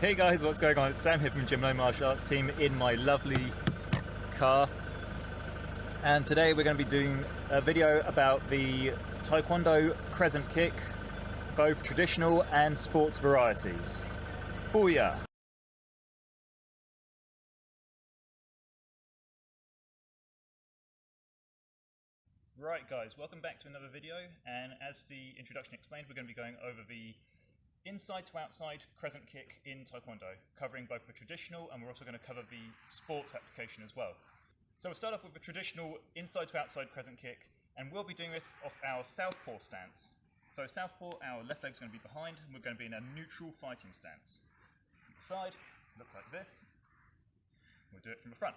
Hey guys, what's going on? It's Sam here from Gemini Martial Arts team in my lovely car. And today we're going to be doing a video about the Taekwondo Crescent Kick, both traditional and sports varieties. Booyah! Right guys, welcome back to another video, and as the introduction explained, we're going to be going over the inside to outside crescent kick in Taekwondo, covering both the traditional and we're also going to cover the sports application as well. So we'll start off with the traditional inside to outside crescent kick, and we'll be doing this off our southpaw stance. So southpaw, our left leg's going to be behind, and we're going to be in a neutral fighting stance. From the side, look like this. We'll do it from the front.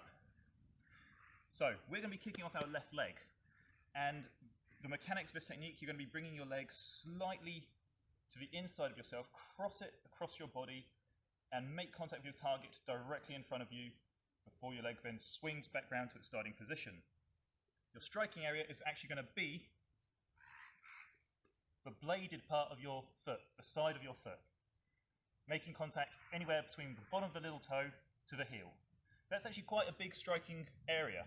So we're going to be kicking off our left leg, and the mechanics of this technique, you're going to be bringing your leg slightly to the inside of yourself, cross it across your body, and make contact with your target directly in front of you before your leg then swings back round to its starting position. Your striking area is actually going to be the bladed part of your foot, the side of your foot, making contact anywhere between the bottom of the little toe to the heel. That's actually quite a big striking area.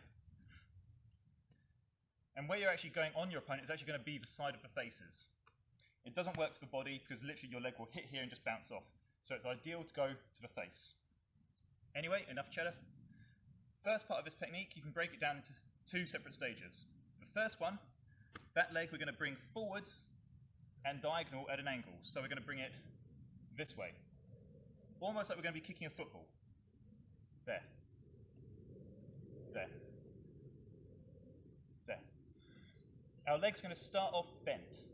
And where you're actually going on your opponent is actually going to be the side of the faces. It doesn't work to the body because literally your leg will hit here and just bounce off. So it's ideal to go to the face. Anyway, enough chatter. First part of this technique, you can break it down into two separate stages. The first one, that leg we're going to bring forwards and diagonal at an angle. So we're going to bring it this way. Almost like we're going to be kicking a football. There. There. There. Our leg's going to start off bent.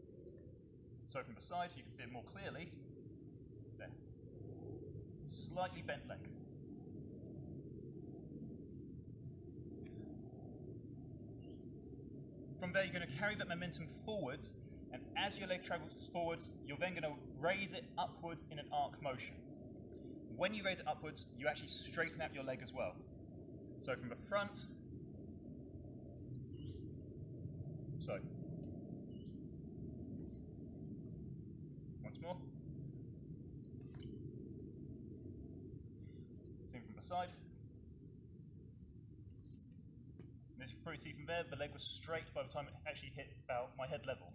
So from the side, you can see it more clearly. There. Slightly bent leg. From there, you're going to carry that momentum forwards, and as your leg travels forwards, you're then going to raise it upwards in an arc motion. When you raise it upwards, you actually straighten out your leg as well. So from the front, so. Once more. Same from the side. And as you can probably see from there, the leg was straight by the time it actually hit about my head level.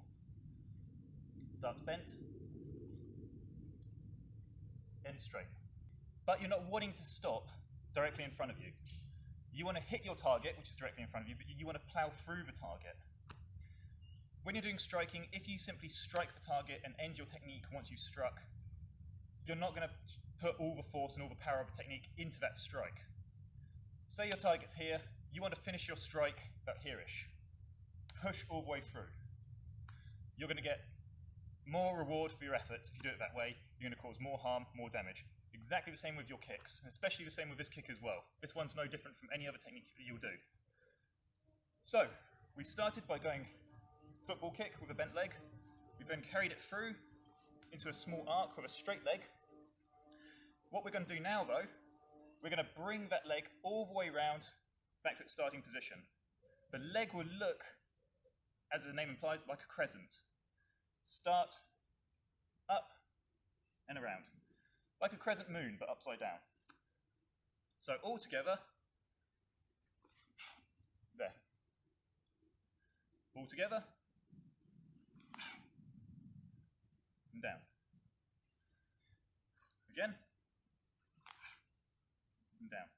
Starts bent, ends straight. But you're not wanting to stop directly in front of you. You want to hit your target, which is directly in front of you, but you want to plow through the target. When you're doing striking, if you simply strike the target and end your technique once you've struck, you're not going to put all the force and all the power of the technique into that strike. Say your target's here, you want to finish your strike about here-ish. Push all the way through. You're going to get more reward for your efforts if you do it that way. You're going to cause more harm, more damage. Exactly the same with your kicks, especially the same with this kick as well. This one's no different from any other technique that you'll do. So, we've started by going football kick with a bent leg. We've then carried it through into a small arc with a straight leg. What we're going to do now though, we're going to bring that leg all the way round back to its starting position. The leg will look, as the name implies, like a crescent. Start, up, and around. Like a crescent moon, but upside down. So all together, there. All together, and down. Again, and down.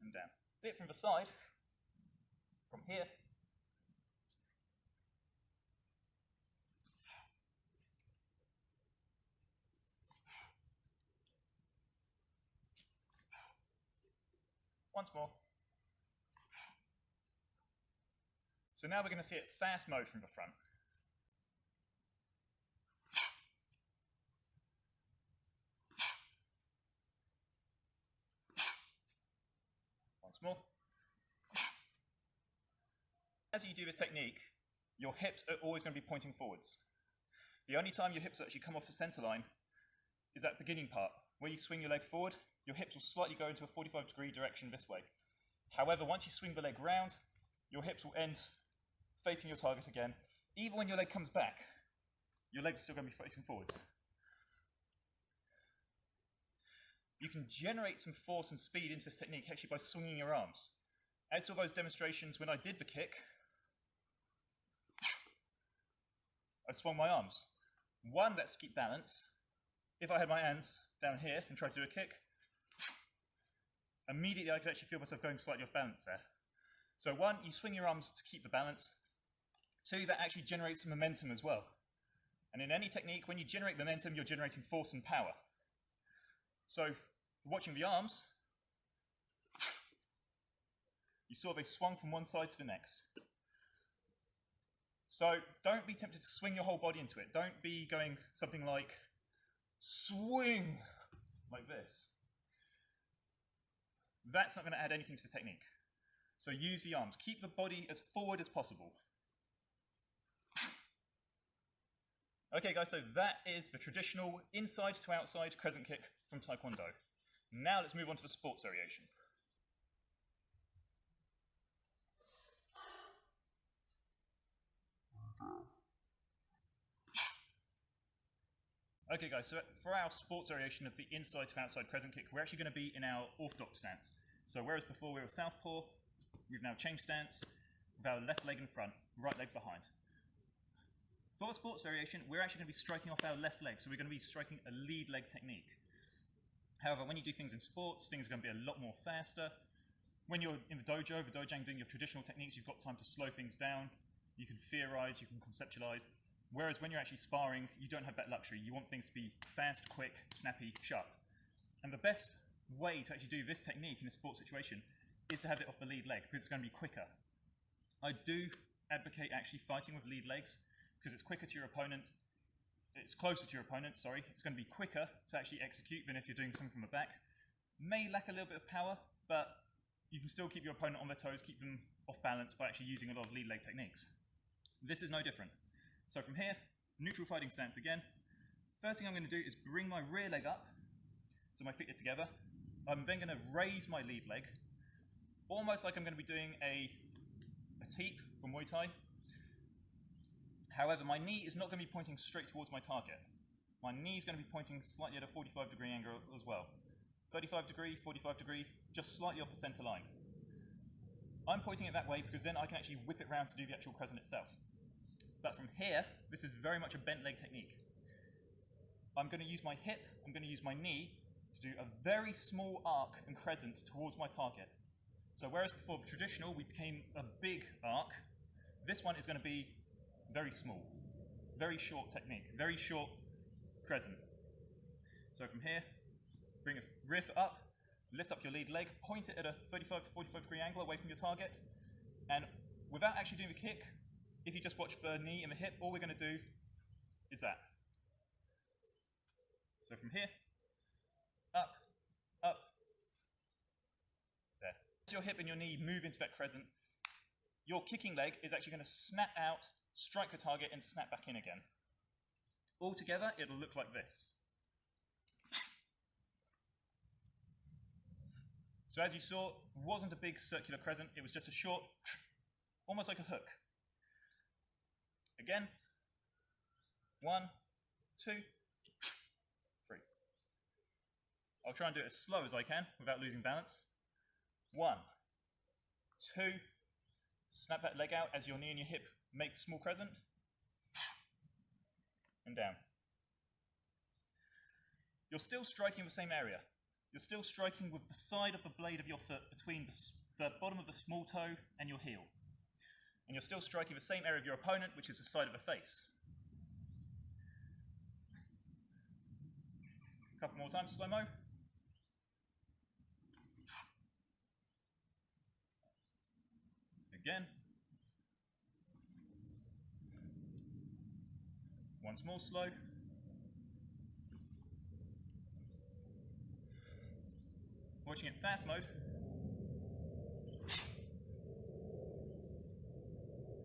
And down. Do it from the side, from here. Once more. So now we're going to see it fast mode from the front. Once more. As you do this technique, your hips are always going to be pointing forwards. The only time your hips actually come off the center line is that beginning part. Where you swing your leg forward, your hips will slightly go into a 45-degree direction this way. However, once you swing the leg round, your hips will end facing your target again. Even when your leg comes back, your legs are still going to be facing forwards. you can generate some force and speed into this technique actually by swinging your arms. I saw those demonstrations when I did the kick. I swung my arms. One, let's keep balance. If I had my hands down here and tried to do a kick, immediately I could actually feel myself going slightly off balance there. So one, you swing your arms to keep the balance. Two, that actually generates some momentum as well. And in any technique, when you generate momentum, you're generating force and power. So watching the arms, you saw they swung from one side to the next. So don't be tempted to swing your whole body into it. Don't be going something like swing like this. That's not going to add anything to the technique. So use the arms. Keep the body as forward as possible. Okay guys, so that is the traditional inside to outside crescent kick from Taekwondo. Now let's move on to the sports variation. Okay guys, so for our sports variation of the inside to outside crescent kick, we're actually going to be in our orthodox stance. So whereas before we were southpaw, we've now changed stance with our left leg in front, right leg behind. For a sports variation, we're actually going to be striking off our left leg, so we're going to be striking a lead leg technique. However, when you do things in sports, things are going to be a lot more faster. When you're in the dojang doing your traditional techniques, you've got time to slow things down. You can theorize, you can conceptualize. Whereas when you're actually sparring, you don't have that luxury. You want things to be fast, quick, snappy, sharp. And the best way to actually do this technique in a sports situation is to have it off the lead leg, because it's going to be quicker. I do advocate actually fighting with lead legs, because it's quicker to your opponent. It's closer to your opponent, sorry. It's going to be quicker to actually execute than if you're doing something from the back. May lack a little bit of power, but you can still keep your opponent on their toes, keep them off balance by actually using a lot of lead leg techniques. This is no different. So from here, neutral fighting stance again. First thing I'm going to do is bring my rear leg up, so my feet are together. I'm then going to raise my lead leg, almost like I'm going to be doing a teep from Muay Thai. However, my knee is not going to be pointing straight towards my target. My knee is going to be pointing slightly at a 45-degree angle as well. 35 degree, 45 degree, just slightly off the center line. I'm pointing it that way because then I can actually whip it round to do the actual crescent itself. But from here, this is very much a bent leg technique. I'm going to use my hip, I'm going to use my knee to do a very small arc and crescent towards my target. So whereas before the traditional, we became a big arc, this one is going to be very small, very short technique, very short crescent. So from here, bring a rear foot up, lift up your lead leg, point it at a 35 to 45 degree angle away from your target, and without actually doing the kick, if you just watch the knee and the hip, all we're going to do is that. So from here, up, up, there. As your hip and your knee move into that crescent, your kicking leg is actually going to snap out, strike the target, and snap back in again. All together, it'll look like this. So as you saw, it wasn't a big circular crescent, it was just a short, almost like a hook. Again, 1, 2, 3. I'll try and do it as slow as I can without losing balance. 1, 2, snap that leg out as your knee and your hip make the small crescent, and down. You're still striking the same area. You're still striking with the side of the blade of your foot between the bottom of the small toe and your heel. And you're still striking the same area of your opponent, which is the side of the face. A couple more times, slow-mo. Again. Once more slow. Watching it fast mode.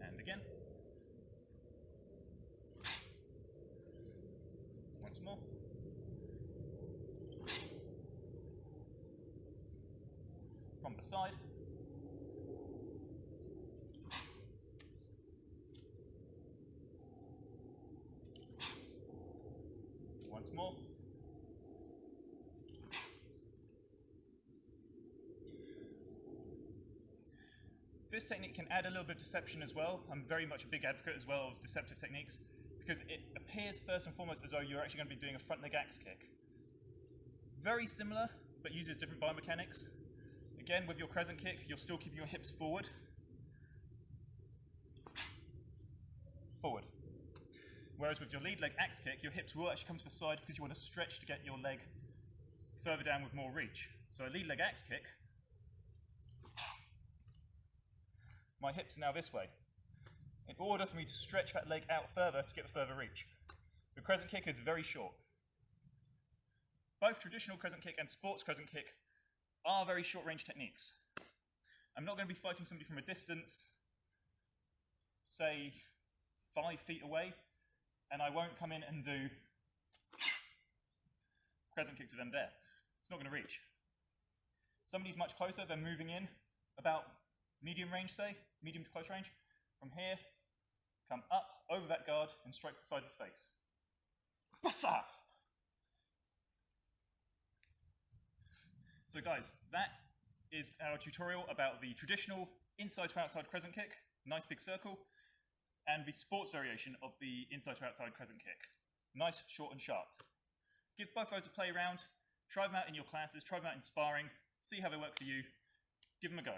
And again. Once more. From the side. Once more. This technique can add a little bit of deception as well. I'm very much a big advocate as well of deceptive techniques because it appears first and foremost as though you're actually going to be doing a front leg axe kick. Very similar, but uses different biomechanics. Again, with your crescent kick, you're still keeping your hips forward. Forward. Whereas with your lead leg axe kick, your hips will actually come to the side because you want to stretch to get your leg further down with more reach. So a lead leg axe kick, my hips are now this way, in order for me to stretch that leg out further to get the further reach. The crescent kick is very short. Both traditional crescent kick and sports crescent kick are very short range techniques. I'm not going to be fighting somebody from a distance, say 5 feet away, and I won't come in and do crescent kick to them there. It's not going to reach. Somebody's much closer, they're moving in about medium range, say, medium to close range. From here, come up, over that guard, and strike the side of the face. Bassa! So guys, that is our tutorial about the traditional inside to outside crescent kick, nice big circle, and the sports variation of the inside to outside crescent kick. Nice, short and sharp. Give both those a play around, try them out in your classes, try them out in sparring, see how they work for you, give them a go.